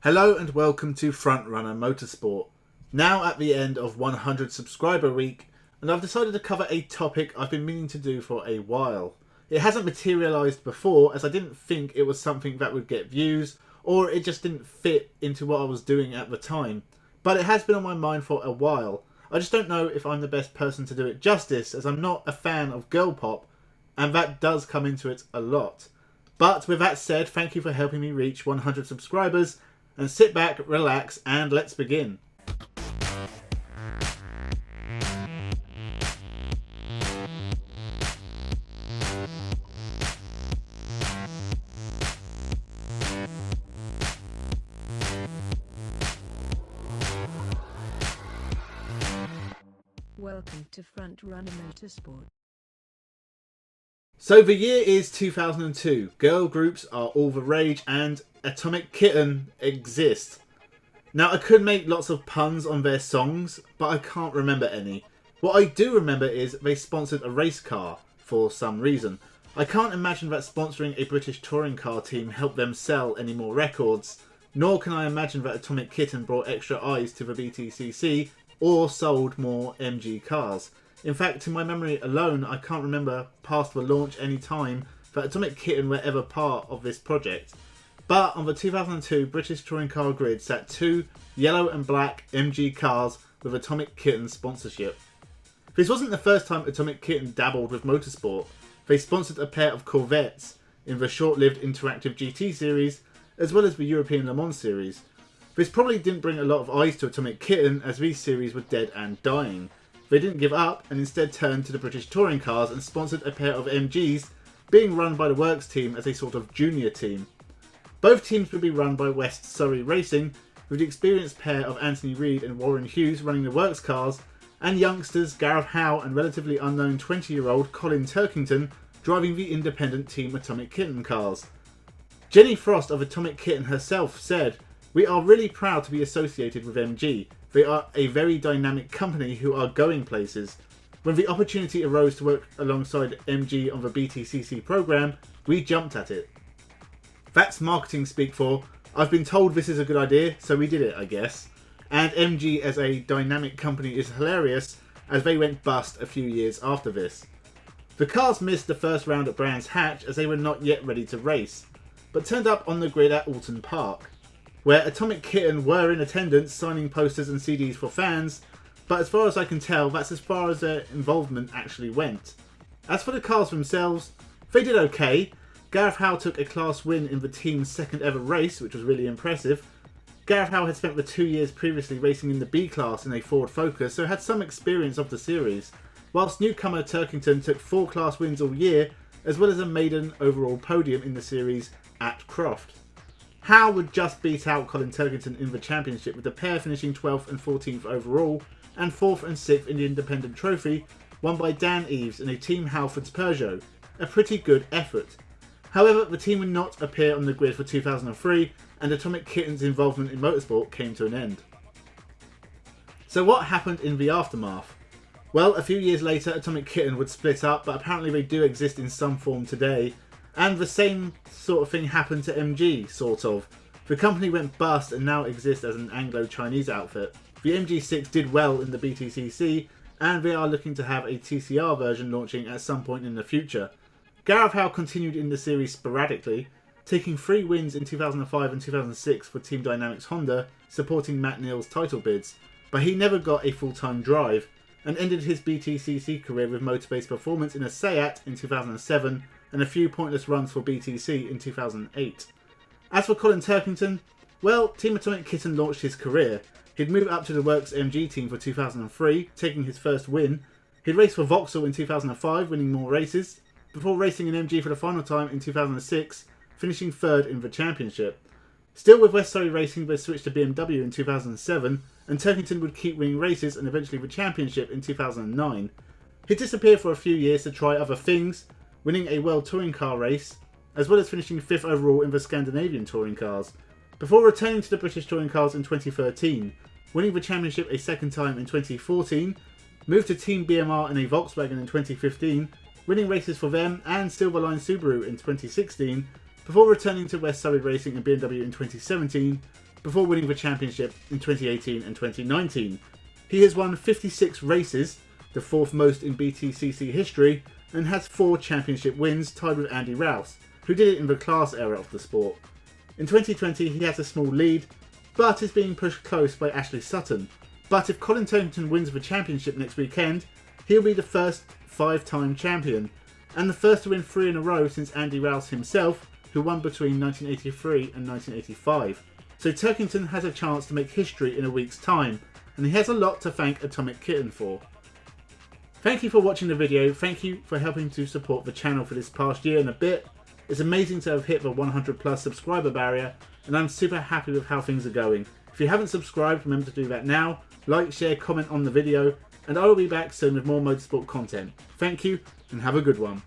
Hello and welcome to Frontrunner Motorsport. Now at the end of 100 subscriber week, and I've decided to cover a topic I've been meaning to do for a while. It hasn't materialised before as I didn't think it was something that would get views, or it just didn't fit into what I was doing at the time. But it has been on my mind for a while. I just don't know if I'm the best person to do it justice, as I'm not a fan of girl pop, and that does come into it a lot. But with that said, thank you for helping me reach 100 subscribers, and sit back, relax, and let's begin. Welcome to Frontrunner Motorsport. So the year is 2002, girl groups are all the rage and Atomic Kitten exists. Now I could make lots of puns on their songs, but I can't remember any. What I do remember is they sponsored a race car for some reason. I can't imagine that sponsoring a British touring car team helped them sell any more records, nor can I imagine that Atomic Kitten brought extra eyes to the BTCC or sold more MG cars. In fact, to my memory alone, I can't remember past the launch any time that Atomic Kitten were ever part of this project. But on the 2002 British Touring Car grid sat two yellow and black MG cars with Atomic Kitten sponsorship. This wasn't the first time Atomic Kitten dabbled with motorsport. They sponsored a pair of Corvettes in the short-lived Interactive GT series, as well as the European Le Mans series. This probably didn't bring a lot of eyes to Atomic Kitten, as these series were dead and dying. They didn't give up and instead turned to the British touring cars and sponsored a pair of MGs being run by the Works team as a sort of junior team. Both teams would be run by West Surrey Racing, with the experienced pair of Anthony Reid and Warren Hughes running the Works cars, and youngsters Gareth Howe and relatively unknown 20-year-old Colin Turkington driving the independent team Atomic Kitten cars. Jenny Frost of Atomic Kitten herself said, "We are really proud to be associated with MG. They are a very dynamic company who are going places. When the opportunity arose to work alongside MG on the BTCC program, we jumped at it." That's marketing speak for, I've been told this is a good idea, so we did it, I guess. And MG as a dynamic company is hilarious, as they went bust a few years after this. The cars missed the first round at Brands Hatch as they were not yet ready to race, but turned up on the grid at Alton Park, where Atomic Kitten were in attendance signing posters and CDs for fans, but as far as I can tell, that's as far as their involvement actually went. As for the cars themselves, they did okay. Gareth Howe took a class win in the team's second ever race, which was really impressive. Gareth Howe had spent the 2 years previously racing in the B class in a Ford Focus, so had some experience of the series, whilst newcomer Turkington took 4 class wins all year, as well as a maiden overall podium in the series at Croft. Howe would just beat out Colin Turkington in the championship, with the pair finishing 12th and 14th overall, and 4th and 6th in the independent trophy, won by Dan Eves in a Team Halfords Peugeot. A pretty good effort. However, the team would not appear on the grid for 2003, and Atomic Kitten's involvement in motorsport came to an end. So what happened in the aftermath? Well, a few years later, Atomic Kitten would split up, but apparently they do exist in some form today. And the same sort of thing happened to MG, sort of. The company went bust and now exists as an Anglo-Chinese outfit. The MG6 did well in the BTCC, and they are looking to have a TCR version launching at some point in the future. Gareth Howe continued in the series sporadically, taking 3 wins in 2005 and 2006 for Team Dynamics Honda, supporting Matt Neal's title bids, but he never got a full-time drive, and ended his BTCC career with motor-based performance in a Seat in 2007, and a few pointless runs for BTC in 2008. As for Colin Turkington, well, Team Atomic Kitten launched his career. He'd moved up to the Works MG team for 2003, taking his first win. He'd raced for Vauxhall in 2005, winning more races, before racing in MG for the final time in 2006, finishing 3rd in the championship. Still with West Surrey Racing, they switched to BMW in 2007, and Turkington would keep winning races and eventually the championship in 2009. He'd disappear for a few years to try other things, winning a World Touring Car race, as well as finishing 5th overall in the Scandinavian Touring Cars, before returning to the British Touring Cars in 2013, winning the championship a second time in 2014, moved to Team BMR in a Volkswagen in 2015, winning races for them and Silverline Subaru in 2016, before returning to West Surrey Racing and BMW in 2017, before winning the championship in 2018 and 2019. He has won 56 races, the 4th most in BTCC history, and has 4 championship wins, tied with Andy Rouse, who did it in the class era of the sport. In 2020 he has a small lead, but is being pushed close by Ashley Sutton. But if Colin Turkington wins the championship next weekend, he'll be the first 5-time champion, and the first to win 3 in a row since Andy Rouse himself, who won between 1983 and 1985. So Turkington has a chance to make history in a week's time, and he has a lot to thank Atomic Kitten for. Thank you for watching the video, thank you for helping to support the channel for this past year and a bit. It's amazing to have hit the 100+ subscriber barrier, and I'm super happy with how things are going. If you haven't subscribed, remember to do that now. Like, share, comment on the video, and I will be back soon with more motorsport content. Thank you, and have a good one.